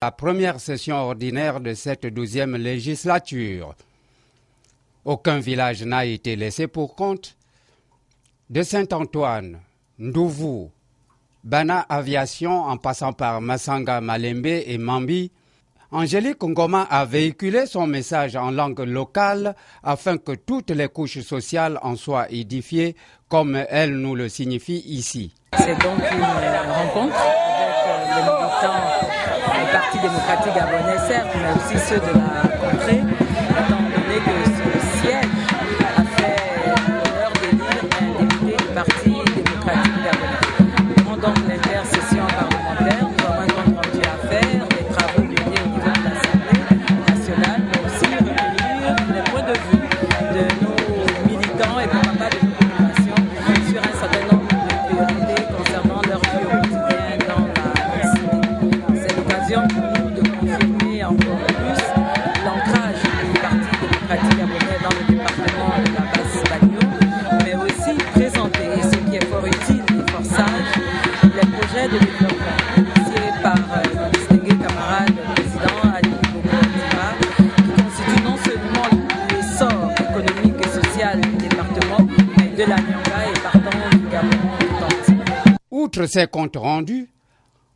La première session ordinaire de cette 12e législature. Aucun village n'a été laissé pour compte. De Saint-Antoine, Ndouvou, Bana Aviation en passant par Massanga, Malembe et Mambi, Angélique Ngoma a véhiculé son message en langue locale afin que toutes les couches sociales en soient édifiées comme elle nous le signifie ici. C'est donc une rencontre avec les militants du Parti démocratique gabonais, certes, mais aussi ceux de la contrée, étant donné que ce siège a fait l'honneur d'élire un député du Parti démocratique gabonais. Nous avons donc l'intercession parlementaire, nous avons un compte rendu à faire, des travaux menés au niveau de l'Assemblée nationale, mais aussi recueillir les points de vue de nos militants et pourquoi pas de nos populations sur un certain nombre de priorités concernant leur vie au quotidien dans la cité. C'est l'occasion pour nous de confirmer encore plus l'ancrage du Parti démocratique gabonais dans le département de la Basse-Bagno, mais aussi présenter, ce qui est fort utile et fort sage, les projets de développement initiés par le distingué camarade président Ali Bongo Ondimba, qui constitue non seulement l'essor économique et social du département, mais de la Nyanga et partant du Gabon tout entier. Outre ses comptes rendus,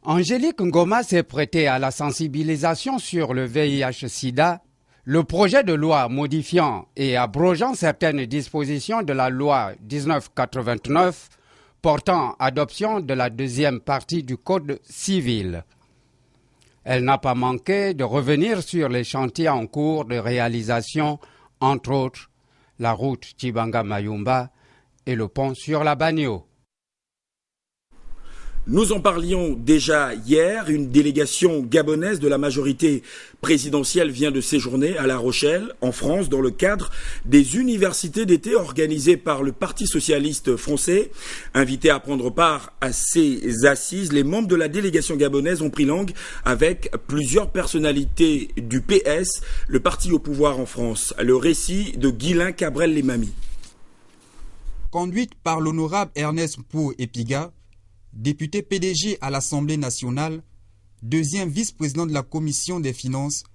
Angélique Ngoma s'est prêtée à la sensibilisation sur le VIH-Sida, le projet de loi modifiant et abrogeant certaines dispositions de la loi 1989 portant adoption de la deuxième partie du Code civil. Elle n'a pas manqué de revenir sur les chantiers en cours de réalisation, entre autres la route Tchibanga-Mayumba et le pont sur la Bagno. Nous en parlions déjà hier, une délégation gabonaise de la majorité présidentielle vient de séjourner à La Rochelle, en France, dans le cadre des universités d'été organisées par le Parti socialiste français. Invités à prendre part à ces assises, les membres de la délégation gabonaise ont pris langue avec plusieurs personnalités du PS, le parti au pouvoir en France. Le récit de Guylain Cabrel-Lemami. Conduite par l'honorable Ernest Pou-Epiga, député PDG à l'Assemblée nationale, deuxième vice-président de la Commission des finances,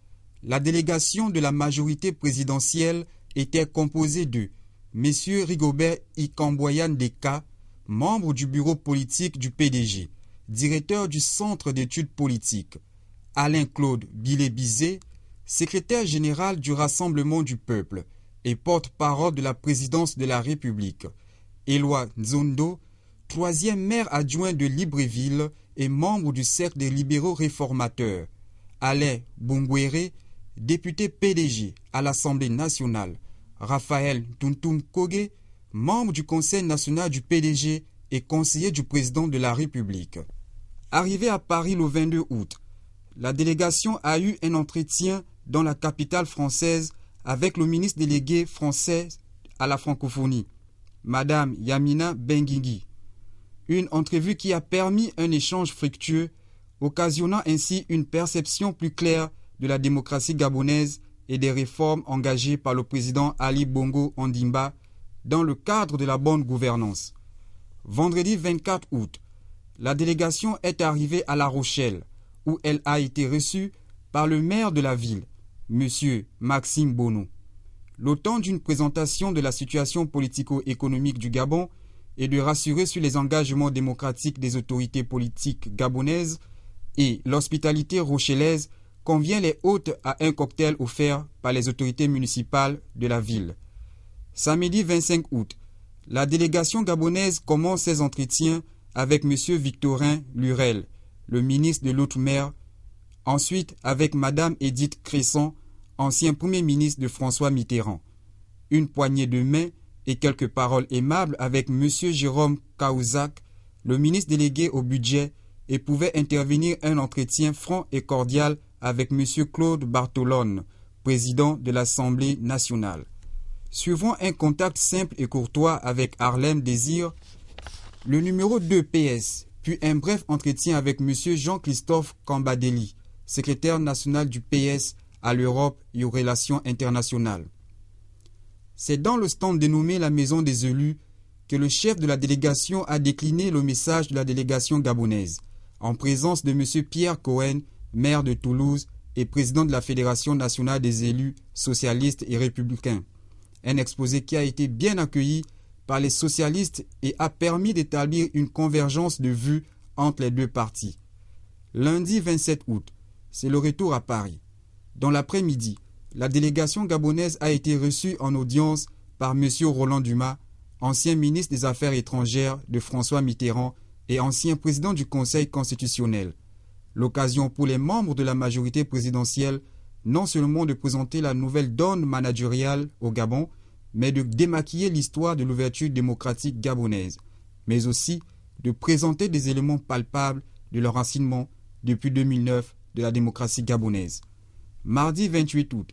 la délégation de la majorité présidentielle était composée de M. Rigobert Ikamboyan Deka, membre du bureau politique du PDG, directeur du Centre d'études politiques, Alain-Claude Bilé-Bizet, secrétaire général du Rassemblement du peuple et porte-parole de la présidence de la République, Éloi Nzondo, troisième maire adjoint de Libreville et membre du Cercle des libéraux réformateurs, Alain Bongwere, député PDG à l'Assemblée nationale, Raphaël Tuntum Koge, membre du Conseil national du PDG et conseiller du président de la République. Arrivé à Paris le 22 août, la délégation a eu un entretien dans la capitale française avec le ministre délégué français à la francophonie, Madame Yamina Benguigui. Une entrevue qui a permis un échange fructueux, occasionnant ainsi une perception plus claire de la démocratie gabonaise et des réformes engagées par le président Ali Bongo Ondimba dans le cadre de la bonne gouvernance. Vendredi 24 août, la délégation est arrivée à La Rochelle, où elle a été reçue par le maire de la ville, M. Maxime Bono. Le temps d'une présentation de la situation politico-économique du Gabon et de rassurer sur les engagements démocratiques des autorités politiques gabonaises et l'hospitalité rochelaise convient les hôtes à un cocktail offert par les autorités municipales de la ville. Samedi 25 août, la délégation gabonaise commence ses entretiens avec M. Victorin Lurel, le ministre de l'Outre-mer, ensuite avec Mme Edith Cresson, ancien Premier ministre de François Mitterrand. Une poignée de main et quelques paroles aimables avec M. Jérôme Cahuzac, le ministre délégué au budget, et pouvait intervenir un entretien franc et cordial avec M. Claude Bartolone, président de l'Assemblée nationale. Suivant un contact simple et courtois avec Harlem Désir, le numéro 2 PS, puis un bref entretien avec M. Jean-Christophe Kambadeli, secrétaire national du PS à l'Europe et aux relations internationales. C'est dans le stand dénommé la Maison des élus que le chef de la délégation a décliné le message de la délégation gabonaise, en présence de M. Pierre Cohen, maire de Toulouse et président de la Fédération nationale des élus socialistes et républicains. Un exposé qui a été bien accueilli par les socialistes et a permis d'établir une convergence de vues entre les deux partis. Lundi 27 août, c'est le retour à Paris. Dans l'après-midi, la délégation gabonaise a été reçue en audience par M. Roland Dumas, ancien ministre des Affaires étrangères de François Mitterrand et ancien président du Conseil constitutionnel. L'occasion pour les membres de la majorité présidentielle non seulement de présenter la nouvelle donne managériale au Gabon, mais de démaquiller l'histoire de l'ouverture démocratique gabonaise, mais aussi de présenter des éléments palpables de l'enracinement depuis 2009 de la démocratie gabonaise. Mardi 28 août,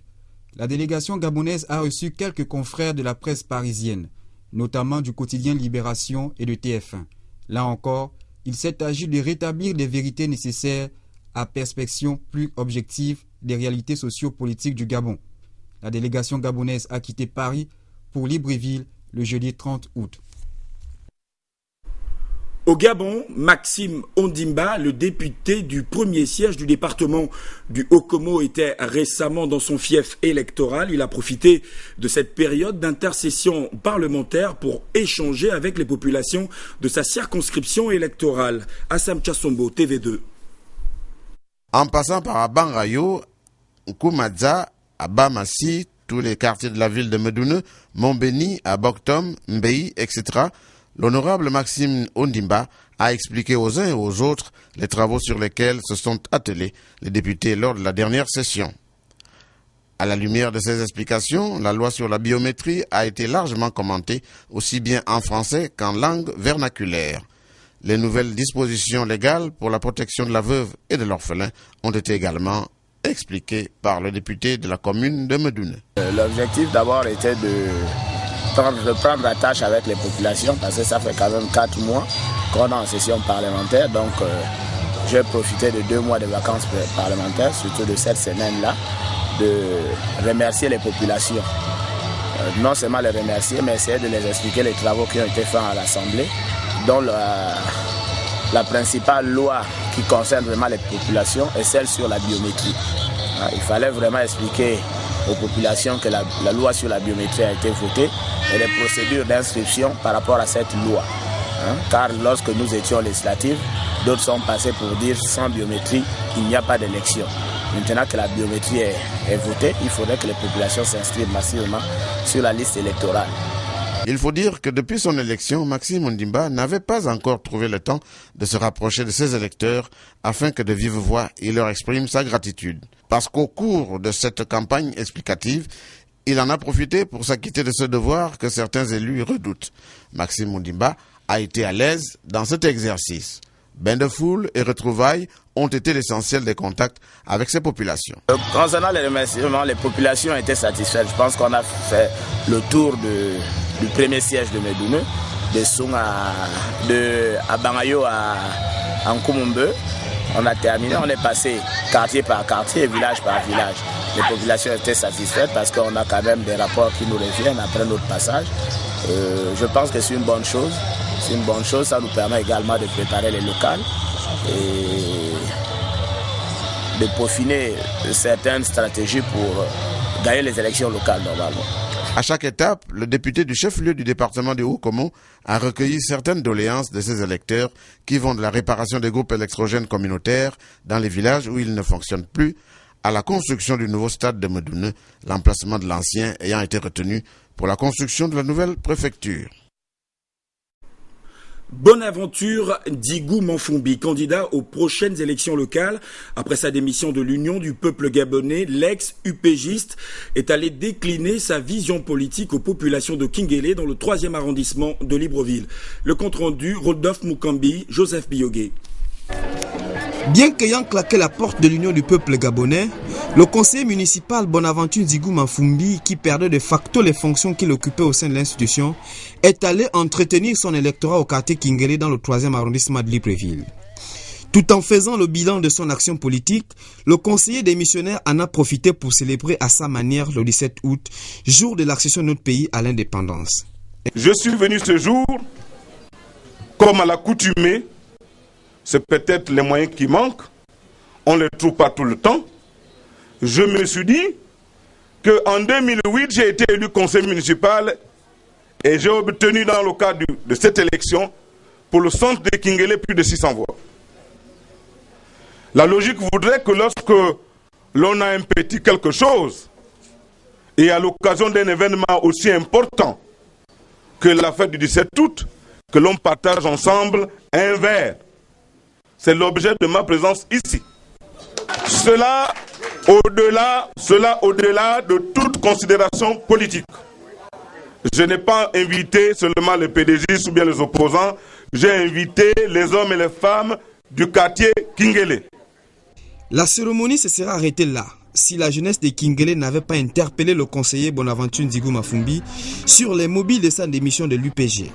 la délégation gabonaise a reçu quelques confrères de la presse parisienne, notamment du quotidien Libération et de TF1. Là encore, il s'est agi de rétablir les vérités nécessaires à perspection plus objective des réalités socio-politiques du Gabon. La délégation gabonaise a quitté Paris pour Libreville le jeudi 30 août. Au Gabon, Maxime Ondimba, le député du premier siège du département du Haut-Komo, était récemment dans son fief électoral. Il a profité de cette période d'intercession parlementaire pour échanger avec les populations de sa circonscription électorale. Assam Tchassombo, TV2. En passant par Abangayo, Koumadza, Abamassi, tous les quartiers de la ville de Medoune, Montbéni, Aboktom, Mbei, etc., l'honorable Maxime Ondimba a expliqué aux uns et aux autres les travaux sur lesquels se sont attelés les députés lors de la dernière session. À la lumière de ces explications, la loi sur la biométrie a été largement commentée, aussi bien en français qu'en langue vernaculaire. Les nouvelles dispositions légales pour la protection de la veuve et de l'orphelin ont été également expliquées par le député de la commune de Medoune. L'objectif d'abord était de prendre la tâche avec les populations parce que ça fait quand même 4 mois qu'on est en session parlementaire. Donc j'ai profité de 2 mois de vacances parlementaires, surtout de cette semaine-là, de remercier les populations. Non seulement les remercier, mais essayer de les expliquer les travaux qui ont été faits à l'Assemblée, dont la principale loi qui concerne vraiment les populations est celle sur la biométrie. Il fallait vraiment expliquer aux populations que la loi sur la biométrie a été votée et les procédures d'inscription par rapport à cette loi. Car lorsque nous étions législatifs, d'autres sont passés pour dire sans biométrie, il n'y a pas d'élection. Maintenant que la biométrie est votée, il faudrait que les populations s'inscrivent massivement sur la liste électorale. Il faut dire que depuis son élection, Maxime Ondimba n'avait pas encore trouvé le temps de se rapprocher de ses électeurs afin que de vive voix il leur exprime sa gratitude. Parce qu'au cours de cette campagne explicative, il en a profité pour s'acquitter de ce devoir que certains élus redoutent. Maxime Ondimba a été à l'aise dans cet exercice. Bains de foule et retrouvailles ont été l'essentiel des contacts avec ces populations. Concernant les remerciements, les populations étaient satisfaites. Je pense qu'on a fait le tour du premier siège de Medoune, de Songa, de Abangayo à Nkoumombe. On a terminé, on est passé quartier par quartier, village par village. Les populations étaient satisfaites parce qu'on a quand même des rapports qui nous reviennent après notre passage. Je pense que c'est une bonne chose. C'est une bonne chose, ça nous permet également de préparer les locales et de peaufiner certaines stratégies pour gagner les élections locales normalement. À chaque étape, le député du chef-lieu du département du Haut-Komo a recueilli certaines doléances de ses électeurs qui vont de la réparation des groupes électrogènes communautaires dans les villages où ils ne fonctionnent plus à la construction du nouveau stade de Medoune, l'emplacement de l'ancien ayant été retenu pour la construction de la nouvelle préfecture. Bonaventure Digou Manfumbi, candidat aux prochaines élections locales. Après sa démission de l'Union du peuple gabonais, l'ex-UPGiste est allé décliner sa vision politique aux populations de Kingélé dans le 3e arrondissement de Libreville. Le compte-rendu, Rodolphe Mukambi, Joseph Biyogué. Bien qu'ayant claqué la porte de l'Union du peuple gabonais, le conseiller municipal Bonaventure Digou Manfumbi, qui perdait de facto les fonctions qu'il occupait au sein de l'institution, est allé entretenir son électorat au quartier Kingélé dans le 3e arrondissement de Libreville. Tout en faisant le bilan de son action politique, le conseiller démissionnaire en a profité pour célébrer à sa manière le 17 août, jour de l'accession de notre pays à l'indépendance. Je suis venu ce jour, comme à l'accoutumée, c'est peut-être les moyens qui manquent, on ne les trouve pas tout le temps. Je me suis dit qu'en 2008, j'ai été élu conseiller municipal et j'ai obtenu dans le cadre de cette élection pour le centre de Kingele plus de 600 voix. La logique voudrait que lorsque l'on a impéti quelque chose et à l'occasion d'un événement aussi important que la fête du 17 août, que l'on partage ensemble un verre. C'est l'objet de ma présence ici. Cela au-delà de toute considération politique. Je n'ai pas invité seulement les PDG ou bien les opposants, j'ai invité les hommes et les femmes du quartier Kingele. La cérémonie se sera arrêtée là, si la jeunesse de Kingele n'avait pas interpellé le conseiller Bonaventure Nzigou Mafumbi sur les mobiles de sa démission de l'UPG.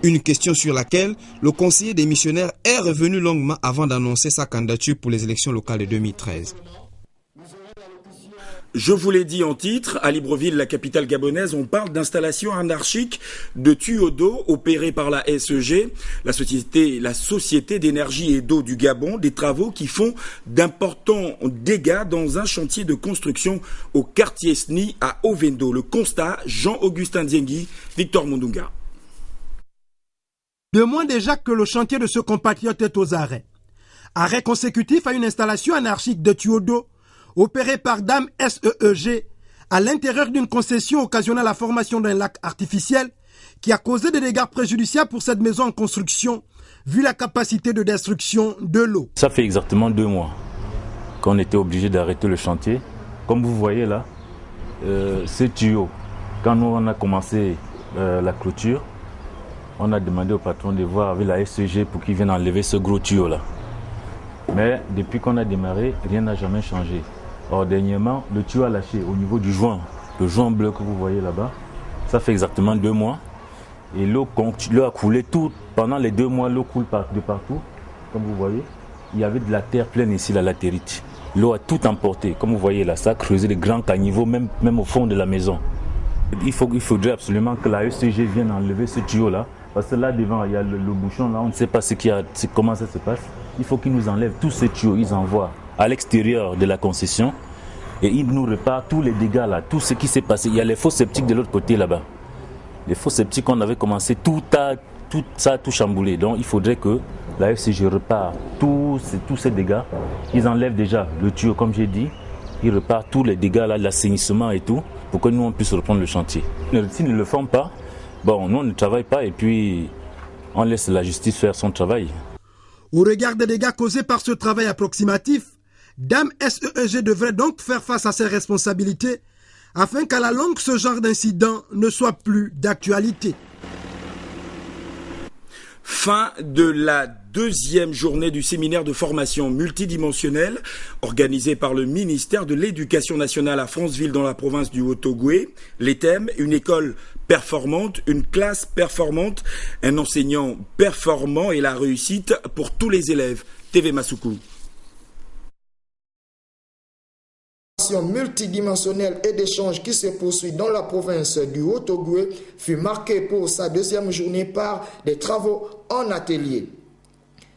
Une question sur laquelle le conseiller des missionnaires est revenu longuement avant d'annoncer sa candidature pour les élections locales de 2013. Je vous l'ai dit en titre, à Libreville, la capitale gabonaise, on parle d'installation anarchique de tuyaux d'eau opérés par la SEG, la Société d'énergie et d'eau du Gabon, des travaux qui font d'importants dégâts dans un chantier de construction au quartier SNI à Ovendo. Le constat, Jean-Augustin Diengui, Victor Mondunga. 2 mois déjà que le chantier de ce compatriote est aux arrêts. Arrêt consécutif à une installation anarchique de tuyaux d'eau opéré par Dame SEEG à l'intérieur d'une concession occasionnant la formation d'un lac artificiel qui a causé des dégâts préjudiciables pour cette maison en construction vu la capacité de destruction de l'eau. Ça fait exactement 2 mois qu'on était obligé d'arrêter le chantier. Comme vous voyez là, ces tuyaux, quand nous on a commencé la clôture, on a demandé au patron de voir avec la SEG pour qu'il vienne enlever ce gros tuyau là. Mais depuis qu'on a démarré, rien n'a jamais changé. Or, dernièrement, le tuyau a lâché au niveau du joint. Le joint bleu que vous voyez là-bas, ça fait exactement 2 mois. Et l'eau a coulé tout. Pendant les 2 mois, l'eau coule de partout. Comme vous voyez, il y avait de la terre pleine ici, la latérite. L'eau a tout emporté. Comme vous voyez là, ça a creusé des grands caniveaux, même au fond de la maison. Il faudrait absolument que la SCG vienne enlever ce tuyau-là. Parce que là devant, il y a le bouchon, là, on ne sait pas comment ça se passe. Il faut qu'ils nous enlèvent tous ces tuyaux, ils envoient à l'extérieur de la concession et ils nous réparent tous les dégâts là, tout ce qui s'est passé. Il y a les fosses septiques de l'autre côté là-bas. Les fosses septiques qu'on avait commencé, tout ça a tout chamboulé. Donc il faudrait que la FCG repart tous ces dégâts. Ils enlèvent déjà le tuyau comme j'ai dit, ils repartent tous les dégâts là, l'assainissement et tout, pour que nous on puisse reprendre le chantier. S'ils ne le font pas, bon, nous on ne travaille pas et puis on laisse la justice faire son travail. Au regard des dégâts causés par ce travail approximatif, Dame SEEG devrait donc faire face à ses responsabilités afin qu'à la longue ce genre d'incident ne soit plus d'actualité. Fin de la 2e journée du séminaire de formation multidimensionnelle organisé par le ministère de l'Éducation nationale à Franceville dans la province du Haut-Ogooué. Les thèmes, une école performante, une classe performante, un enseignant performant et la réussite pour tous les élèves. TV Masuku. Multidimensionnelle et d'échange qui se poursuit dans la province du Haut-Ogooué fut marquée pour sa 2e journée par des travaux en atelier.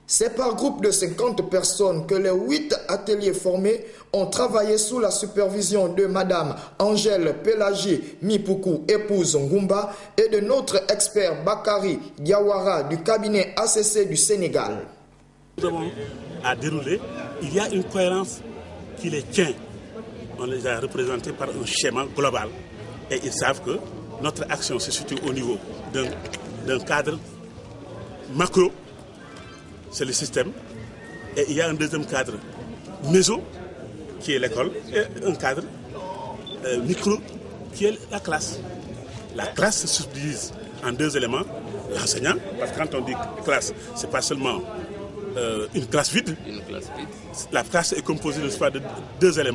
C'est par groupe de 50 personnes que les 8 ateliers formés ont travaillé sous la supervision de Madame Angèle Pélagie Mipoukou, épouse Ngumba, et de notre expert Bakari Diawara du cabinet ACC du Sénégal. Nous avons à dérouler, il y a une cohérence qui les tient. On les a représentés par un schéma global et ils savent que notre action se situe au niveau d'un cadre macro, c'est le système, et il y a un deuxième cadre méso, qui est l'école, et un cadre micro, qui est la classe. La classe se subdivise en 2 éléments, l'enseignant, parce que quand on dit classe, ce n'est pas seulement une classe vide. La classe est composée de 2 éléments.